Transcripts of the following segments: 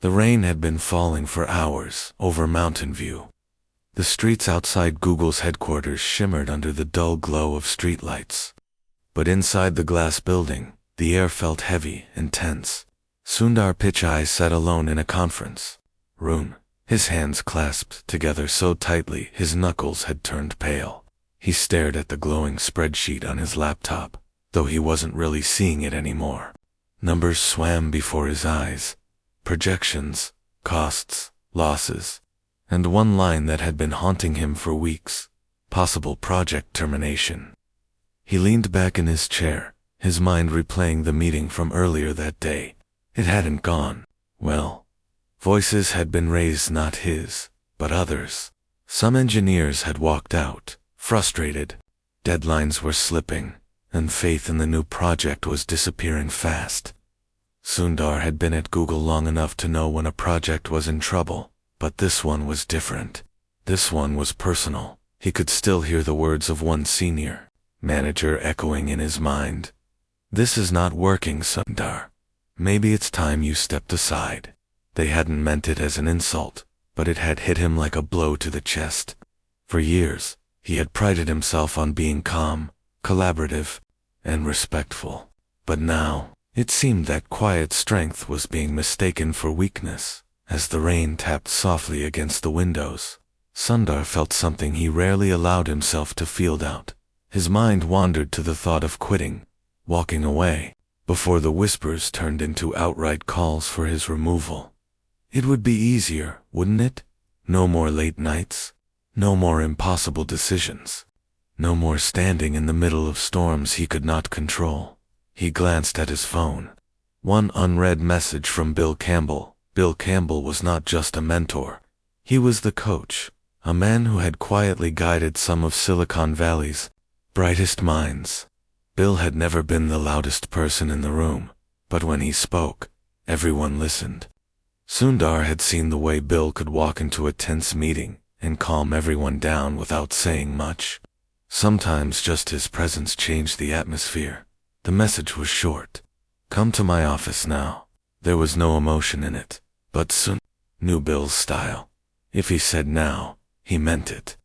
The rain had been falling for hours over Mountain View. The streets outside Google's headquarters shimmered under the dull glow of streetlights. But inside the glass building, the air felt heavy and tense. Sundar Pichai sat alone in a conference room, his hands clasped together so tightly his knuckles had turned pale. He stared at the glowing spreadsheet on his laptop, though he wasn't really seeing it anymore. Numbers swam before his eyes. Projections, costs, losses, and one line that had been haunting him for weeks: possible project termination. He leaned back in his chair, his mind replaying the meeting from earlier that day. It hadn't gone well. Voices had been raised, not his, but others. Some engineers had walked out, frustrated. Deadlines were slipping, and faith in the new project was disappearing fast. Sundar had been at Google long enough to know when a project was in trouble, but this one was different. This one was personal. He could still hear the words of one senior manager echoing in his mind. "This is not working, Sundar. Maybe it's time you stepped aside." They hadn't meant it as an insult, but it had hit him like a blow to the chest. For years, he had prided himself on being calm, collaborative, and respectful. But now, it seemed that quiet strength was being mistaken for weakness. As the rain tapped softly against the windows, Sundar felt something he rarely allowed himself to feel out. His mind wandered to the thought of quitting, walking away, before the whispers turned into outright calls for his removal. It would be easier, wouldn't it? No more late nights, no more impossible decisions, no more standing in the middle of storms he could not control. He glanced at his phone. One unread message from Bill Campbell. Bill Campbell was not just a mentor. He was the coach, a man who had quietly guided some of Silicon Valley's brightest minds. Bill had never been the loudest person in the room, but when he spoke, everyone listened. Sundar had seen the way Bill could walk into a tense meeting and calm everyone down without saying much. Sometimes just his presence changed the atmosphere. The message was short. "Come to my office now." There was no emotion in it, but Sundar knew Bill's style. If he said now, he meant it.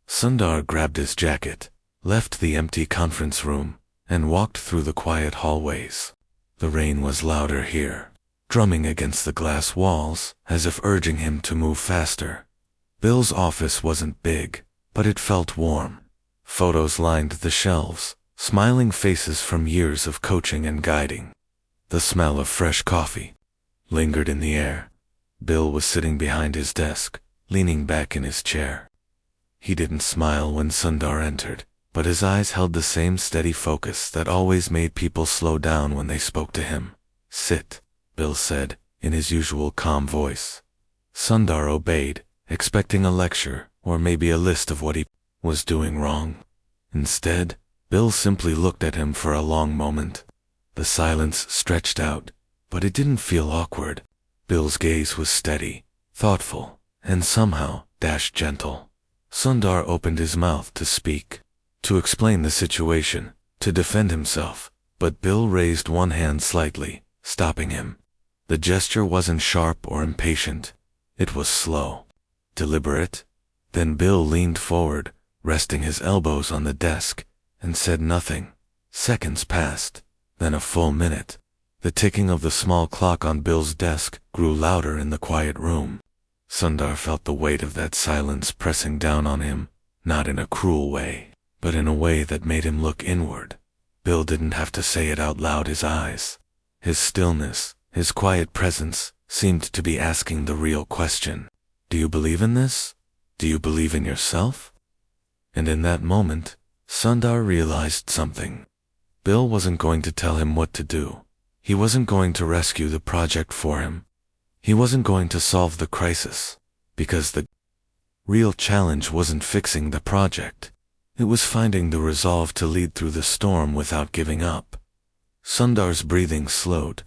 Sundar grabbed his jacket, left the empty conference room, and walked through the quiet hallways. The rain was louder here, drumming against the glass walls as if urging him to move faster. Bill's office wasn't big, but it felt warm. Photos lined the shelves, smiling faces from years of coaching and guiding. The smell of fresh coffee lingered in the air. Bill was sitting behind his desk, leaning back in his chair. He didn't smile when Sundar entered, but his eyes held the same steady focus that always made people slow down when they spoke to him. "Sit," Bill said, in his usual calm voice. Sundar obeyed, expecting a lecture or maybe a list of what he was doing wrong. Instead, Bill simply looked at him for a long moment. The silence stretched out, but it didn't feel awkward. Bill's gaze was steady, thoughtful, and somehow gentle. Sundar opened his mouth to speak, to explain the situation, to defend himself, but Bill raised one hand slightly, stopping him. The gesture wasn't sharp or impatient. It was slow, deliberate. Then Bill leaned forward, resting his elbows on the desk, and said nothing. Seconds passed, then a full minute. The ticking of the small clock on Bill's desk grew louder in the quiet room. Sundar felt the weight of that silence pressing down on him, not in a cruel way, but in a way that made him look inward. Bill didn't have to say it out loud. His eyes, his stillness, his quiet presence seemed to be asking the real question. "Do you believe in this? Do you believe in yourself?" And in that moment, Sundar realized something. Bill wasn't going to tell him what to do. He wasn't going to rescue the project for him. He wasn't going to solve the crisis, because the real challenge wasn't fixing the project. It was finding the resolve to lead through the storm without giving up. Sundar's breathing slowed.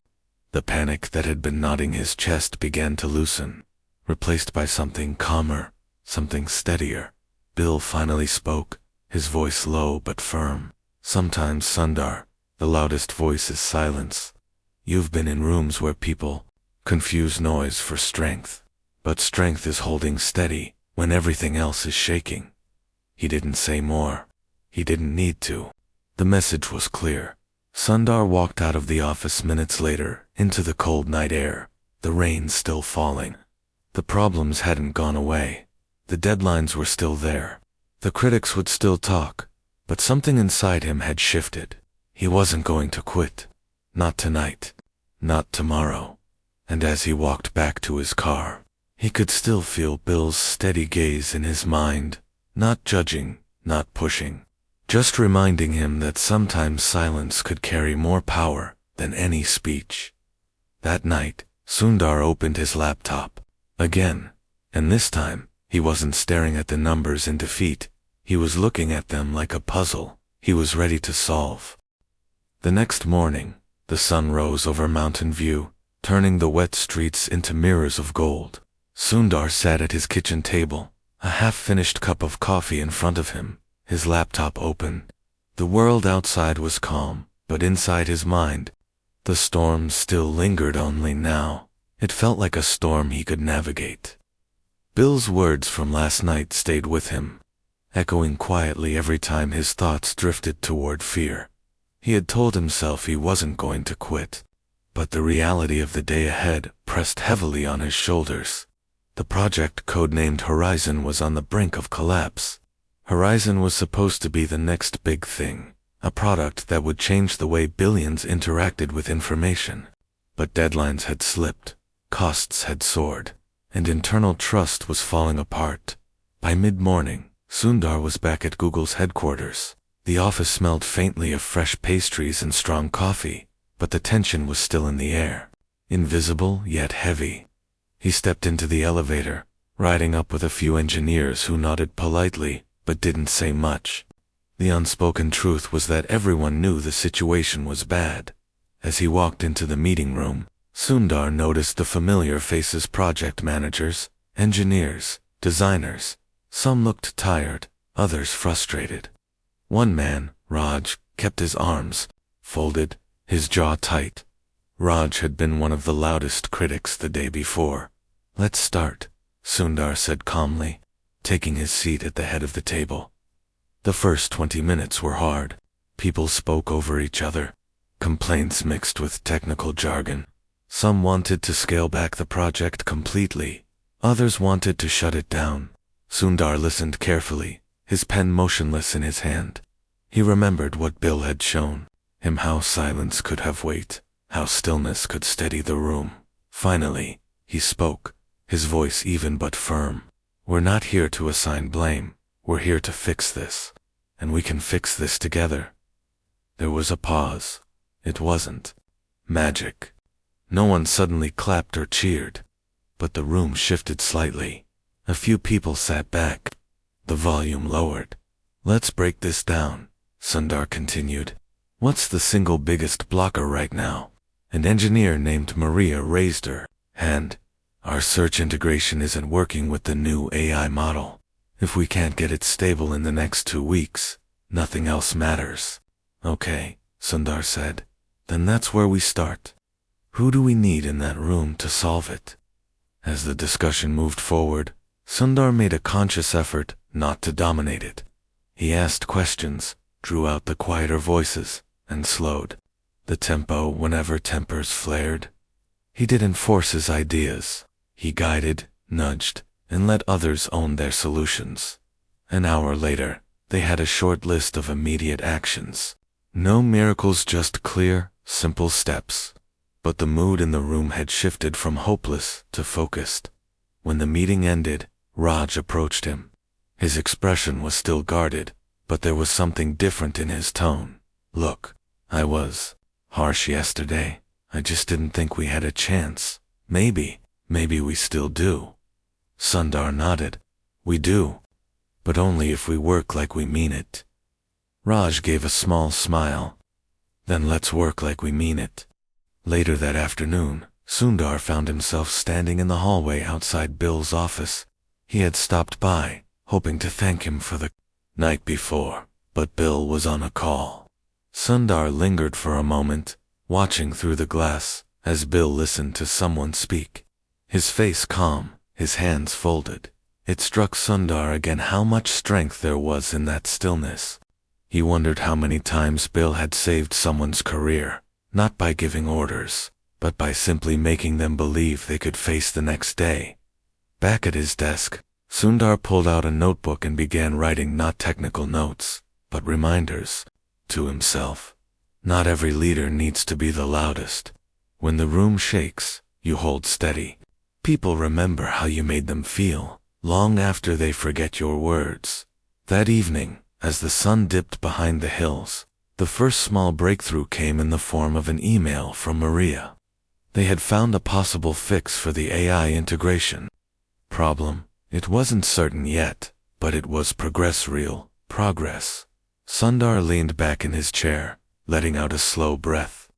The panic that had been knotting his chest began to loosen, replaced by something calmer, something steadier. Bill finally spoke, his voice low but firm. "Sometimes, Sundar, the loudest voice is silence. You've been in rooms where people confuse noise for strength. But strength is holding steady when everything else is shaking. He didn't say more. He didn't need to. The message was clear. Sundar walked out of the office minutes later, into the cold night air, the rain still falling. The problems hadn't gone away. The deadlines were still there. The critics would still talk, but something inside him had shifted. He wasn't going to quit. Not tonight. Not tomorrow. And as he walked back to his car, he could still feel Bill's steady gaze in his mind, not judging, not pushing, just reminding him that sometimes silence could carry more power than any speech. That night, Sundar opened his laptop. Again. And this time, he wasn't staring at the numbers in defeat. He was looking at them like a puzzle he was ready to solve. The next morning, the sun rose over Mountain View, turning the wet streets into mirrors of gold. Sundar sat at his kitchen table, a half-finished cup of coffee in front of him, his laptop open. The world outside was calm, but inside his mind, the storm still lingered. Only now, it felt like a storm he could navigate. Bill's words from last night stayed with him, echoing quietly every time his thoughts drifted toward fear. He had told himself he wasn't going to quit, but the reality of the day ahead pressed heavily on his shoulders. The project, codenamed Horizon, was on the brink of collapse. Horizon was supposed to be the next big thing, a product that would change the way billions interacted with information. But deadlines had slipped, costs had soared, and internal trust was falling apart. By mid-morning, Sundar was back at Google's headquarters. The office smelled faintly of fresh pastries and strong coffee, but the tension was still in the air, invisible yet heavy. He stepped into the elevator, riding up with a few engineers who nodded politely but didn't say much. The unspoken truth was that everyone knew the situation was bad. As he walked into the meeting room, Sundar noticed the familiar faces: project managers, engineers, designers. Some looked tired, others frustrated. One man, Raj, kept his arms folded, his jaw tight. Raj had been one of the loudest critics the day before. "Let's start," Sundar said calmly, taking his seat at the head of the table. The first 20 minutes were hard. People spoke over each other, complaints mixed with technical jargon. Some wanted to scale back the project completely. Others wanted to shut it down. Sundar listened carefully, his pen motionless in his hand. He remembered what Bill had shown him, how silence could have weight, how stillness could steady the room. Finally, he spoke, his voice even but firm. "We're not here to assign blame. We're here to fix this. And we can fix this together." There was a pause. It wasn't magic. No one suddenly clapped or cheered. But the room shifted slightly. A few people sat back. The volume lowered. "Let's break this down," Sundar continued. "What's the single biggest blocker right now?" An engineer named Maria raised her hand. "Our search integration isn't working with the new AI model. If we can't get it stable in the next 2 weeks, nothing else matters." "Okay," Sundar said. "Then that's where we start. Who do we need in that room to solve it?" As the discussion moved forward, Sundar made a conscious effort not to dominate it. He asked questions, drew out the quieter voices, and slowed the tempo whenever tempers flared. He didn't force his ideas. He guided, nudged, and let others own their solutions. An hour later, they had a short list of immediate actions. No miracles, just clear, simple steps. But the mood in the room had shifted from hopeless to focused. When the meeting ended, Raj approached him. His expression was still guarded, but there was something different in his tone. "Look, I was harsh yesterday. I just didn't think we had a chance. Maybe we still do." Sundar nodded. "We do. But only if we work like we mean it." Raj gave a small smile. "Then let's work like we mean it." Later that afternoon, Sundar found himself standing in the hallway outside Bill's office. He had stopped by, hoping to thank him for the night before, but Bill was on a call. Sundar lingered for a moment, watching through the glass, as Bill listened to someone speak. His face calm, his hands folded. It struck Sundar again how much strength there was in that stillness. He wondered how many times Bill had saved someone's career, not by giving orders, but by simply making them believe they could face the next day. Back at his desk, Sundar pulled out a notebook and began writing not technical notes, but reminders, to himself. Not every leader needs to be the loudest. When the room shakes, you hold steady. People remember how you made them feel, long after they forget your words. That evening, as the sun dipped behind the hills, the first small breakthrough came in the form of an email from Maria. They had found a possible fix for the AI integration. Problem: it wasn't certain yet, but it was real progress. Sundar leaned back in his chair, letting out a slow breath.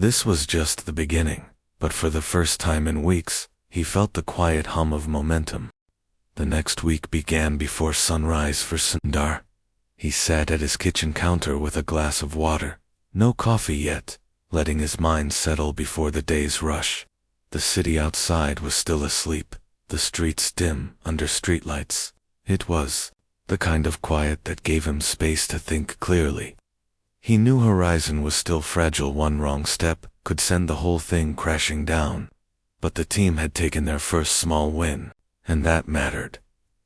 This was just the beginning, but for the first time in weeks, he felt the quiet hum of momentum. The next week began before sunrise for Sundar. He sat at his kitchen counter with a glass of water, no coffee yet, letting his mind settle before the day's rush. The city outside was still asleep, the streets dim under streetlights. It was the kind of quiet that gave him space to think clearly. He knew Horizon was still fragile. One wrong step could send the whole thing crashing down. But the team had taken their first small win, and that mattered.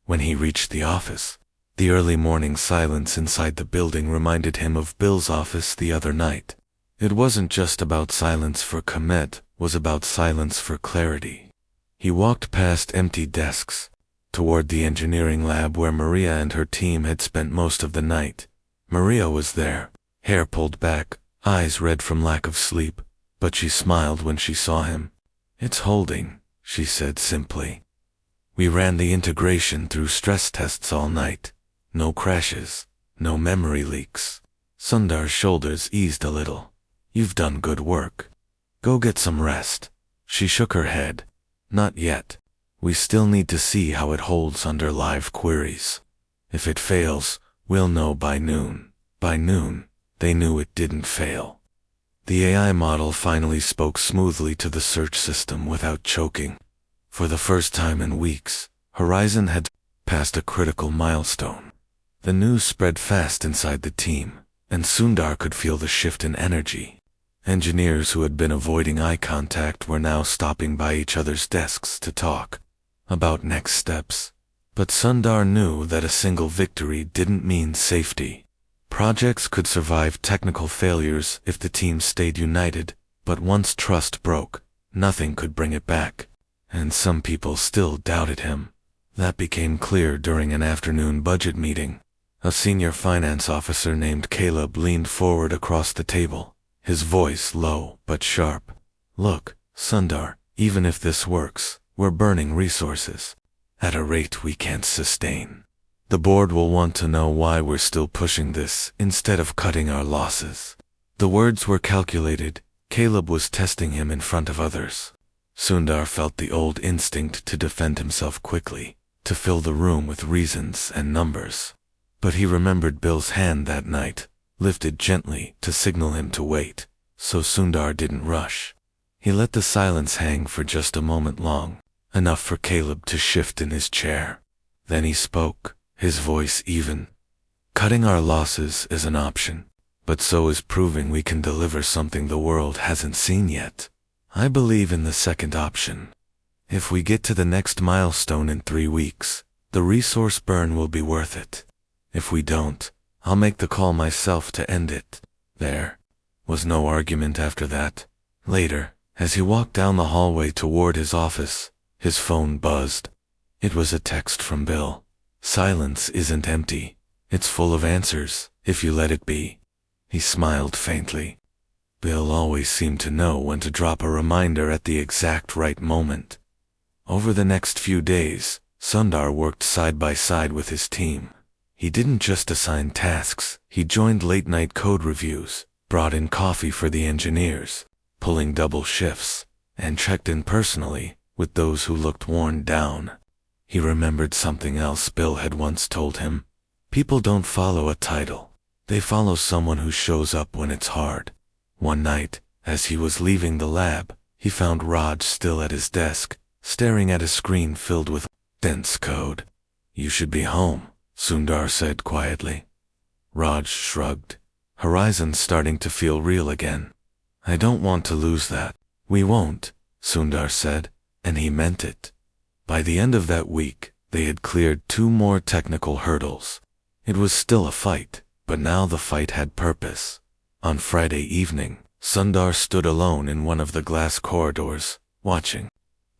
When he reached the office, the early morning silence inside the building reminded him of Bill's office the other night. It wasn't just about silence for commit, it was about silence for clarity. He walked past empty desks, toward the engineering lab where Maria and her team had spent most of the night. Maria was there, hair pulled back, eyes red from lack of sleep, but she smiled when she saw him. "It's holding," she said simply. "We ran the integration through stress tests all night. No crashes, no memory leaks." Sundar's shoulders eased a little. "You've done good work. Go get some rest." She shook her head. "Not yet. We still need to see how it holds under live queries. If it fails, we'll know by noon." By noon, they knew it didn't fail. The AI model finally spoke smoothly to the search system without choking. For the first time in weeks, Horizon had passed a critical milestone. The news spread fast inside the team, and Sundar could feel the shift in energy. Engineers who had been avoiding eye contact were now stopping by each other's desks to talk about next steps. But Sundar knew that a single victory didn't mean safety. Projects could survive technical failures if the team stayed united, but once trust broke, nothing could bring it back. And some people still doubted him. That became clear during an afternoon budget meeting. A senior finance officer named Caleb leaned forward across the table, his voice low but sharp. "Look, Sundar, even if this works, we're burning resources at a rate we can't sustain. The board will want to know why we're still pushing this instead of cutting our losses." The words were calculated. Caleb was testing him in front of others. Sundar felt the old instinct to defend himself quickly, to fill the room with reasons and numbers. But he remembered Bill's hand that night, lifted gently to signal him to wait, so Sundar didn't rush. He let the silence hang for just a moment long, enough for Caleb to shift in his chair. Then he spoke, his voice even. "Cutting our losses is an option, but so is proving we can deliver something the world hasn't seen yet. I believe in the second option. If we get to the next milestone in 3 weeks, the resource burn will be worth it. If we don't, I'll make the call myself to end it." There was no argument after that. Later, as he walked down the hallway toward his office, his phone buzzed. It was a text from Bill. "Silence isn't empty. It's full of answers, if you let it be." He smiled faintly. Bill always seemed to know when to drop a reminder at the exact right moment. Over the next few days, Sundar worked side by side with his team. He didn't just assign tasks, he joined late-night code reviews, brought in coffee for the engineers, pulling double shifts, and checked in personally with those who looked worn down. He remembered something else Bill had once told him. People don't follow a title. They follow someone who shows up when it's hard. One night, as he was leaving the lab, He found Raj still at his desk, staring at a screen filled with dense code. "You should be home," Sundar said quietly. Raj shrugged. "Horizon's starting to feel real again. I don't want to lose that." "We won't," Sundar said, and he meant it. By the end of that week, they had cleared 2 more technical hurdles. It was still a fight, but now the fight had purpose. On Friday evening, Sundar stood alone in one of the glass corridors, watching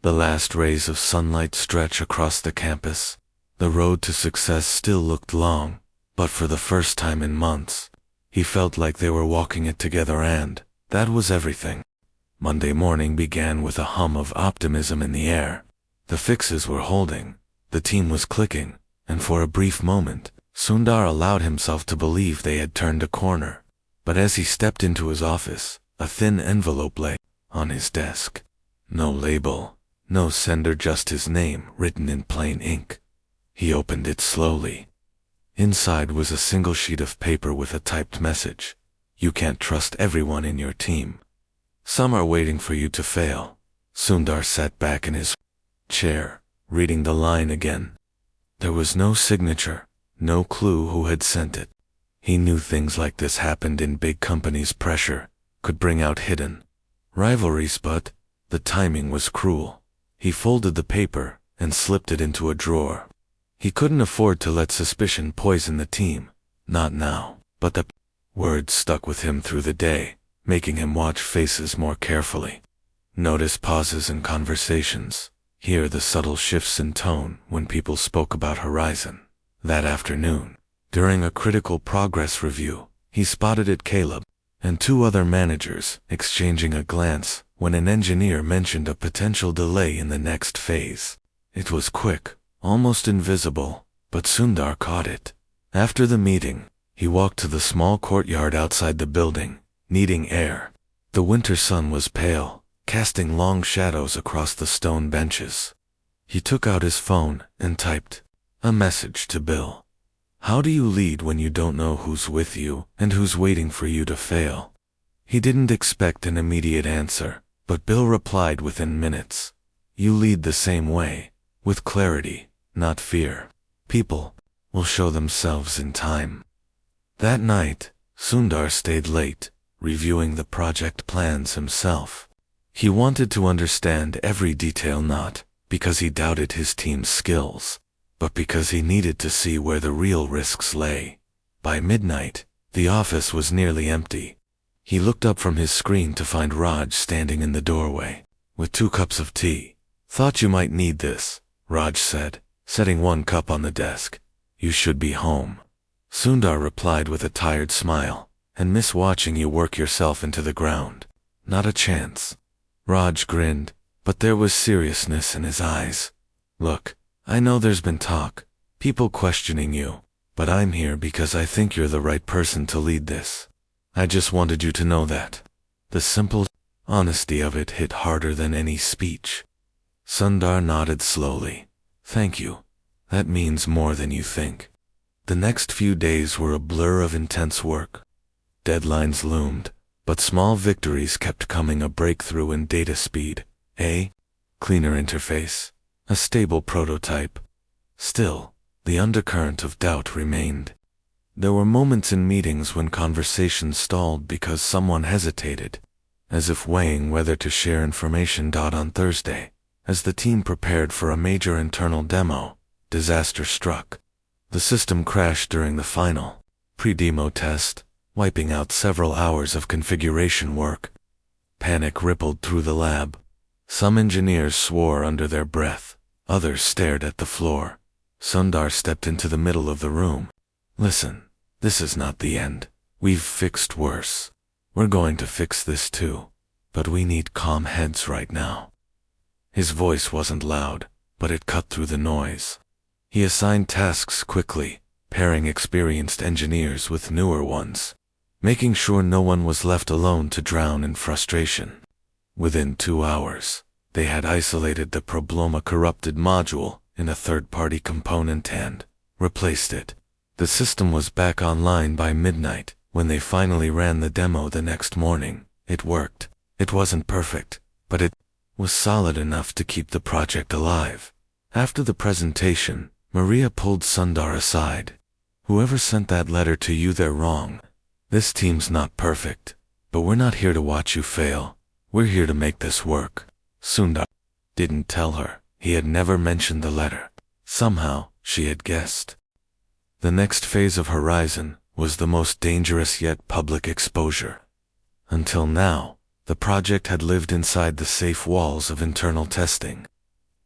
the last rays of sunlight stretch across the campus. The road to success still looked long, but for the first time in months, he felt like they were walking it together, and that was everything. Monday morning began with a hum of optimism in the air. The fixes were holding, the team was clicking, and for a brief moment, Sundar allowed himself to believe they had turned a corner. But as he stepped into his office, a thin envelope lay on his desk. No label, no sender, just his name written in plain ink. He opened it slowly. Inside was a single sheet of paper with a typed message. "You can't trust everyone in your team. Some are waiting for you to fail." Sundar sat back in his chair, reading the line again. There was no signature, no clue who had sent it. He knew things like this happened in big companies. Pressure could bring out hidden rivalries, but the timing was cruel. He folded the paper and slipped it into a drawer. He couldn't afford to let suspicion poison the team. Not now. But the words stuck with him through the day, making him watch faces more carefully. Notice pauses in conversations. Hear the subtle shifts in tone when people spoke about Horizon. That afternoon, during a critical progress review, he spotted it Caleb and 2 other managers exchanging a glance when an engineer mentioned a potential delay in the next phase. It was quick, almost invisible, but Sundar caught it. After the meeting, he walked to the small courtyard outside the building, needing air. The winter sun was pale, casting long shadows across the stone benches. He took out his phone and typed a message to Bill. "How do you lead when you don't know who's with you and who's waiting for you to fail?" He didn't expect an immediate answer, but Bill replied within minutes. "You lead the same way, with clarity, not fear. People will show themselves in time." That night, Sundar stayed late, reviewing the project plans himself. He wanted to understand every detail, not because he doubted his team's skills, but because he needed to see where the real risks lay. By midnight, the office was nearly empty. He looked up from his screen to find Raj standing in the doorway, with 2 cups of tea. "Thought you might need this," Raj said, setting 1 cup on the desk. "You should be home." Sundar replied with a tired smile, "And miss watching you work yourself into the ground." "Not a chance." Raj grinned, but there was seriousness in his eyes. "Look, I know there's been talk, people questioning you, but I'm here because I think you're the right person to lead this. I just wanted you to know that." The simple honesty of it hit harder than any speech. Sundar nodded slowly. "Thank you. That means more than you think." The next few days were a blur of intense work. Deadlines loomed, but small victories kept coming: a breakthrough in data speed, a cleaner interface, a stable prototype. Still, the undercurrent of doubt remained. There were moments in meetings when conversations stalled because someone hesitated, as if weighing whether to share information. On Thursday, as the team prepared for a major internal demo, disaster struck. The system crashed during the final pre-demo test, wiping out several hours of configuration work. Panic rippled through the lab. Some engineers swore under their breath, others stared at the floor. Sundar stepped into the middle of the room. "Listen, this is not the end. We've fixed worse. We're going to fix this too. But we need calm heads right now." His voice wasn't loud, but it cut through the noise. He assigned tasks quickly, pairing experienced engineers with newer ones, making sure no one was left alone to drown in frustration. Within 2 hours, they had isolated the Problema-corrupted module in a third-party component and replaced it. The system was back online by midnight. When they finally ran the demo the next morning, it worked. It wasn't perfect, but it was solid enough to keep the project alive. After the presentation, Maria pulled Sundar aside. "Whoever sent that letter to you, they're wrong. This team's not perfect, but we're not here to watch you fail. We're here to make this work." Sundar didn't tell her. He had never mentioned the letter. Somehow, she had guessed. The next phase of Horizon was the most dangerous yet public exposure. Until now, the project had lived inside the safe walls of internal testing.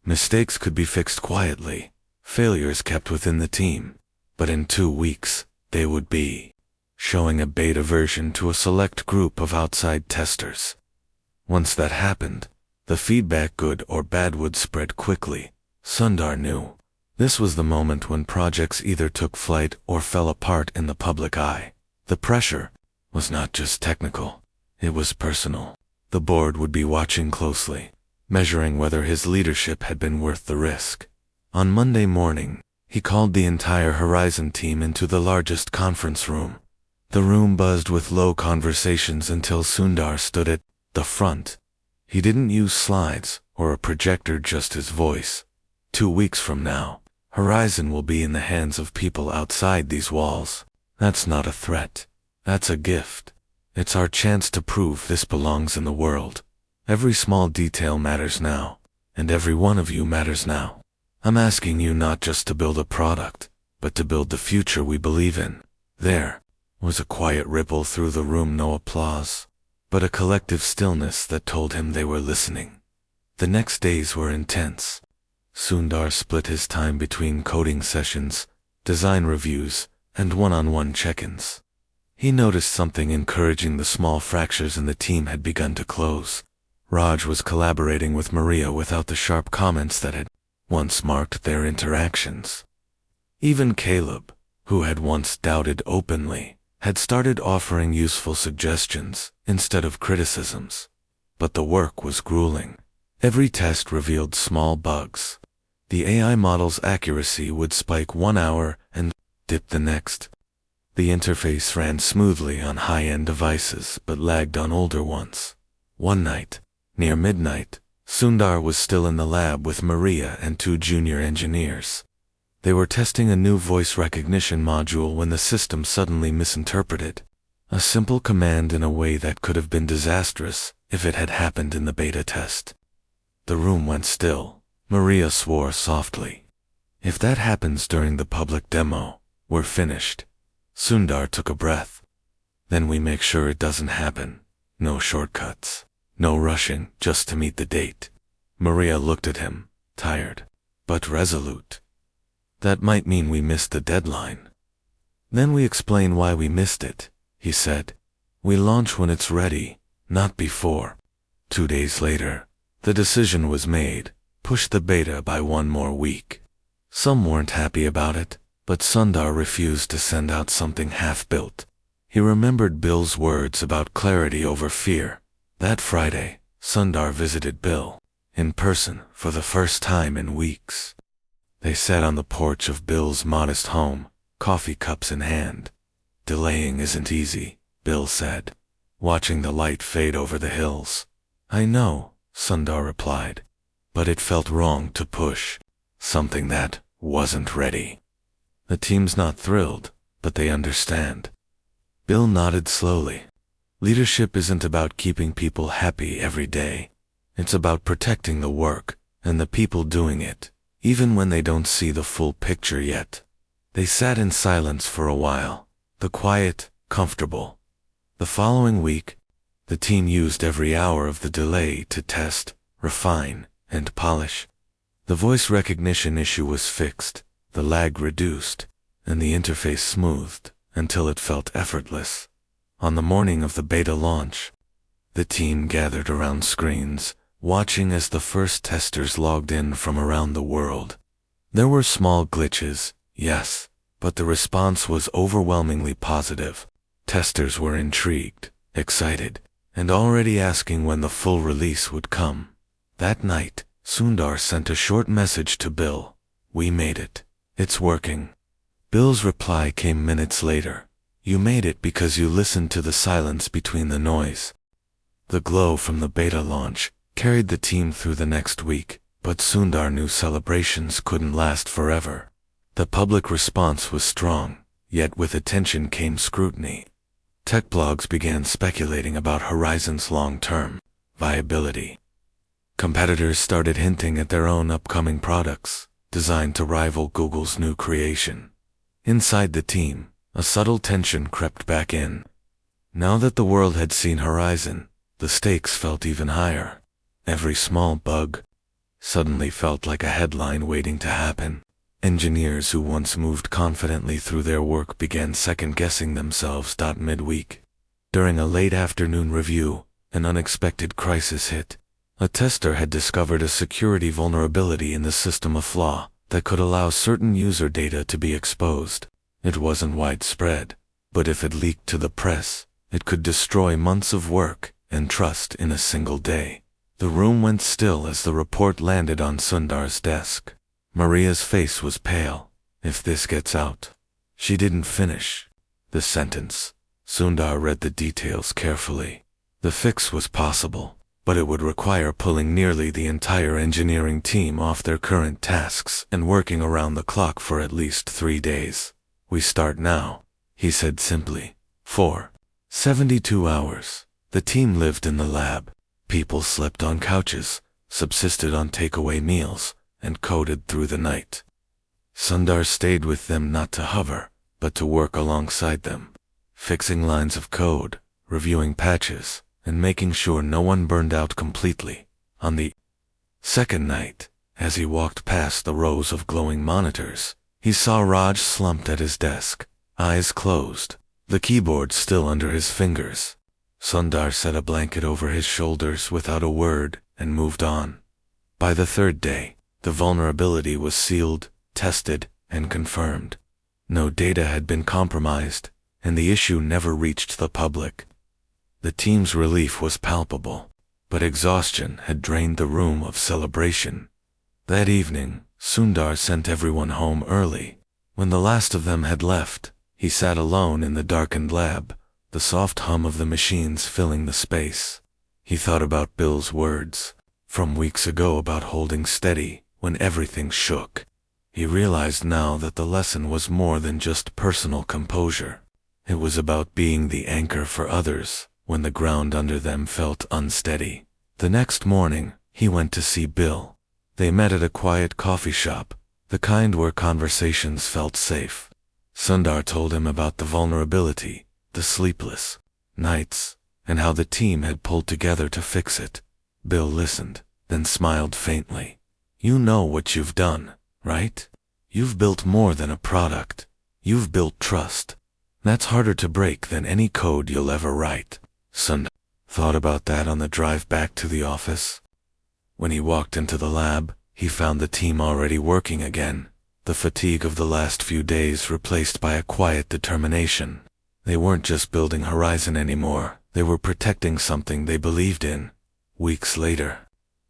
Mistakes could be fixed quietly, failures kept within the team, but in 2 weeks, they would be showing a beta version to a select group of outside testers. Once that happened, the feedback, good or bad, would spread quickly. Sundar knew this was the moment when projects either took flight or fell apart in the public eye. The pressure was not just technical, it was personal. The board would be watching closely, measuring whether his leadership had been worth the risk. On Monday morning, he called the entire Horizon team into the largest conference room. The room buzzed with low conversations until Sundar stood at the front. He didn't use slides or a projector, just his voice. 2 weeks from now, Horizon will be in the hands of people outside these walls. That's not a threat. That's a gift. It's our chance to prove this belongs in the world. Every small detail matters now, and every one of you matters now. I'm asking you not just to build a product, but to build the future we believe in." There was a quiet ripple through the room, no applause, but a collective stillness that told him they were listening. The next days were intense. Sundar split his time between coding sessions, design reviews, and one-on-one check-ins. He noticed something encouraging. The small fractures in the team had begun to close. Raj was collaborating with Maria without the sharp comments that had once marked their interactions. Even Caleb, who had once doubted openly, had started offering useful suggestions instead of criticisms. But the work was grueling. Every test revealed small bugs. The AI model's accuracy would spike 1 hour and dip the next. The interface ran smoothly on high-end devices but lagged on older ones. One night, near midnight, Sundar was still in the lab with Maria and 2 junior engineers. They were testing a new voice recognition module when the system suddenly misinterpreted a simple command in a way that could have been disastrous if it had happened in the beta test. The room went still. Maria swore softly. "If that happens during the public demo, we're finished." Sundar took a breath. "Then we make sure it doesn't happen. No shortcuts. No rushing just to meet the date." Maria looked at him, tired, but resolute. "That might mean we missed the deadline." "Then we explain why we missed it," he said. "We launch when it's ready, not before." 2 days later, the decision was made: push the beta by 1 more week. Some weren't happy about it, but Sundar refused to send out something half-built. He remembered Bill's words about clarity over fear. That Friday, Sundar visited Bill in person for the first time in weeks. They sat on the porch of Bill's modest home, coffee cups in hand. "Delaying isn't easy," Bill said, watching the light fade over the hills. "I know," Sundar replied, "but it felt wrong to push something that wasn't ready." "The team's not thrilled, but they understand." Bill nodded slowly. "Leadership isn't about keeping people happy every day. It's about protecting the work and the people doing it, even when they don't see the full picture yet." They sat in silence for a while, the quiet, comfortable. The following week, the team used every hour of the delay to test, refine, and polish. The voice recognition issue was fixed, the lag reduced, and the interface smoothed until it felt effortless. On the morning of the beta launch, the team gathered around screens, watching as the first testers logged in from around the world. There were small glitches, yes, but the response was overwhelmingly positive. Testers were intrigued, excited, and already asking when the full release would come. That night, Sundar sent a short message to Bill. "We made it. It's working." Bill's reply came minutes later. "You made it because you listened to the silence between the noise." The glow from the beta launch carried the team through the next week, but Sundar knew celebrations couldn't last forever. The public response was strong, yet with attention came scrutiny. Tech blogs began speculating about Horizon's long-term viability. Competitors started hinting at their own upcoming products, designed to rival Google's new creation. Inside the team, a subtle tension crept back in. Now that the world had seen Horizon, the stakes felt even higher. Every small bug suddenly felt like a headline waiting to happen. Engineers who once moved confidently through their work began second-guessing themselves. Midweek, during a late afternoon review, an unexpected crisis hit. A tester had discovered a security vulnerability in the system, a flaw that could allow certain user data to be exposed. It wasn't widespread, but if it leaked to the press, it could destroy months of work and trust in a single day. The room went still as the report landed on Sundar's desk. Maria's face was pale. If this gets out. She didn't finish the sentence. Sundar read the details carefully. The fix was possible, but it would require pulling nearly the entire engineering team off their current tasks and working around the clock for at least 3 days. We start now, he said simply. For 72 hours, the team lived in the lab. People slept on couches, subsisted on takeaway meals, and coded through the night. Sundar stayed with them not to hover, but to work alongside them, fixing lines of code, reviewing patches, and making sure no one burned out completely. On the second night, as he walked past the rows of glowing monitors, he saw Raj slumped at his desk, eyes closed, the keyboard still under his fingers. Sundar set a blanket over his shoulders without a word and moved on. By the third day, the vulnerability was sealed, tested, and confirmed. No data had been compromised, and the issue never reached the public. The team's relief was palpable, but exhaustion had drained the room of celebration. That evening, Sundar sent everyone home early. When the last of them had left, he sat alone in the darkened lab, the soft hum of the machines filling the space. He thought about Bill's words from weeks ago about holding steady when everything shook. He realized now that the lesson was more than just personal composure. It was about being the anchor for others when the ground under them felt unsteady. The next morning, he went to see Bill. They met at a quiet coffee shop, the kind where conversations felt safe. Sundar told him about the vulnerability, the sleepless nights, and how the team had pulled together to fix it. Bill listened, then smiled faintly. You know what you've done, right? You've built more than a product. You've built trust. That's harder to break than any code you'll ever write. Sundar thought about that on the drive back to the office. When he walked into the lab, he found the team already working again, the fatigue of the last few days replaced by a quiet determination. They weren't just building Horizon anymore, they were protecting something they believed in. Weeks later,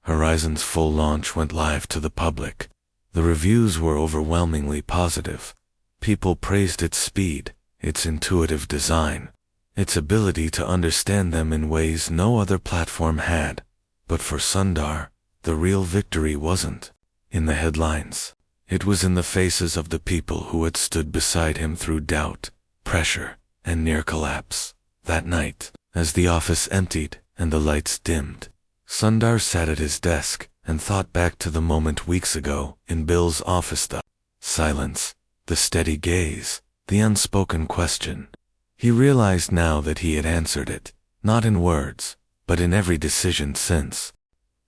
Horizon's full launch went live to the public. The reviews were overwhelmingly positive. People praised its speed, its intuitive design, its ability to understand them in ways no other platform had. But for Sundar, the real victory wasn't in the headlines. It was in the faces of the people who had stood beside him through doubt, pressure, and near collapse. That night, as the office emptied and the lights dimmed, Sundar sat at his desk and thought back to the moment weeks ago in Bill's office. The silence, the steady gaze, the unspoken question. He realized now that he had answered it, not in words, but in every decision since.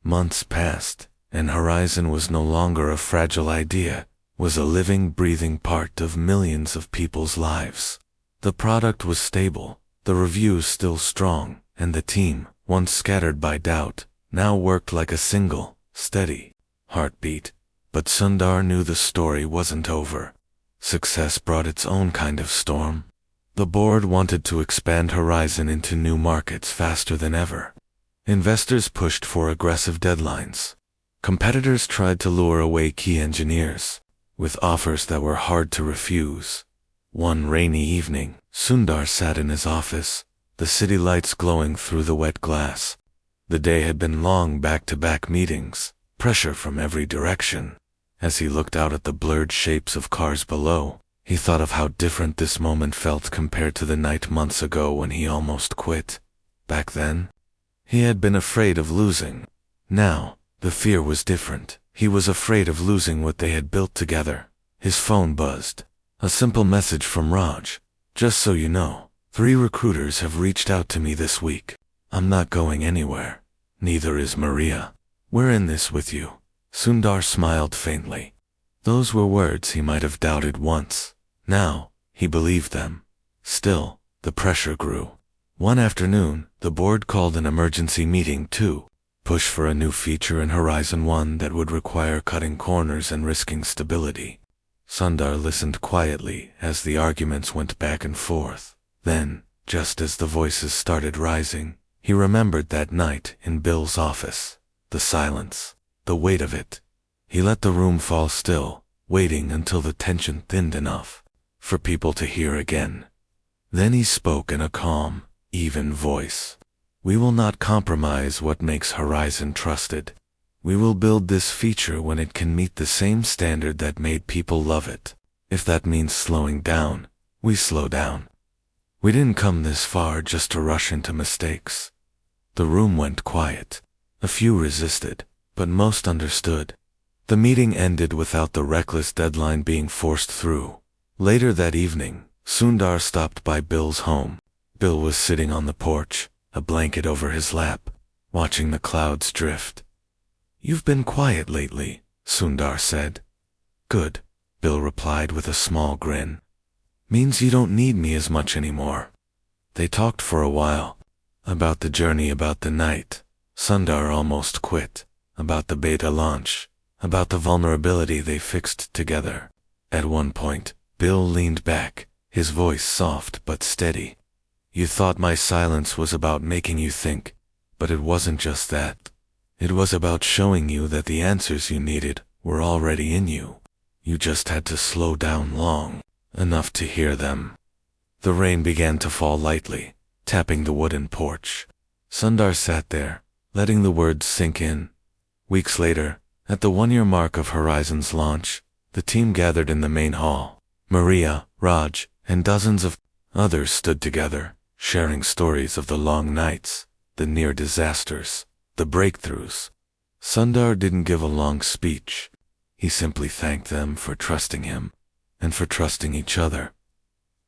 Months passed, and Horizon was no longer a fragile idea, was a living, breathing part of millions of people's lives. The product was stable, the reviews still strong, and the team, once scattered by doubt, now worked like a single, steady heartbeat. But Sundar knew the story wasn't over. Success brought its own kind of storm. The board wanted to expand Horizon into new markets faster than ever. Investors pushed for aggressive deadlines. Competitors tried to lure away key engineers with offers that were hard to refuse. One rainy evening, Sundar sat in his office, the city lights glowing through the wet glass. The day had been long back-to-back meetings, pressure from every direction. As he looked out at the blurred shapes of cars below, he thought of how different this moment felt compared to the night months ago when he almost quit. Back then, he had been afraid of losing. Now, the fear was different. He was afraid of losing what they had built together. His phone buzzed. A simple message from Raj. Just so you know, 3 recruiters have reached out to me this week. I'm not going anywhere. Neither is Maria. We're in this with you. Sundar smiled faintly. Those were words he might have doubted once. Now, he believed them. Still, the pressure grew. One afternoon, the board called an emergency meeting to push for a new feature in Horizon 1 that would require cutting corners and risking stability. Sundar listened quietly as the arguments went back and forth. Then, just as the voices started rising, he remembered that night in Bill's office. The silence, the weight of it. He let the room fall still, waiting until the tension thinned enough for people to hear again. Then he spoke in a calm, even voice. We will not compromise what makes Horizon trusted. We will build this feature when it can meet the same standard that made people love it. If that means slowing down, we slow down. We didn't come this far just to rush into mistakes. The room went quiet. A few resisted, but most understood. The meeting ended without the reckless deadline being forced through. Later that evening, Sundar stopped by Bill's home. Bill was sitting on the porch, a blanket over his lap, watching the clouds drift. You've been quiet lately, Sundar said. Good, Bill replied with a small grin. Means you don't need me as much anymore. They talked for a while. About the journey, about the night. Sundar almost quit. About the beta launch. About the vulnerability they fixed together. At one point, Bill leaned back, his voice soft but steady. You thought my silence was about making you think, but it wasn't just that. It was about showing you that the answers you needed were already in you. You just had to slow down long enough to hear them. The rain began to fall lightly, tapping the wooden porch. Sundar sat there, letting the words sink in. Weeks later, at the 1-year mark of Horizon's launch, the team gathered in the main hall. Maria, Raj, and dozens of others stood together, sharing stories of the long nights, the near disasters, the breakthroughs. Sundar didn't give a long speech. He simply thanked them for trusting him, and for trusting each other.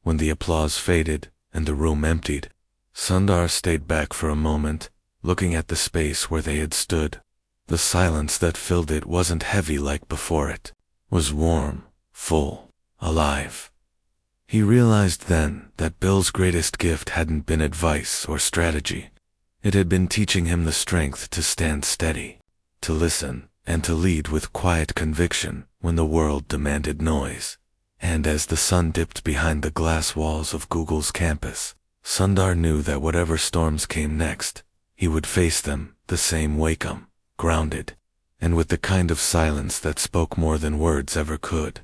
When the applause faded and the room emptied, Sundar stayed back for a moment, looking at the space where they had stood. The silence that filled it wasn't heavy like before, it was warm, full, alive. He realized then that Bill's greatest gift hadn't been advice or strategy. It had been teaching him the strength to stand steady, to listen, and to lead with quiet conviction when the world demanded noise. And as the sun dipped behind the glass walls of Google's campus, Sundar knew that whatever storms came next, he would face them the same way, grounded, and with the kind of silence that spoke more than words ever could.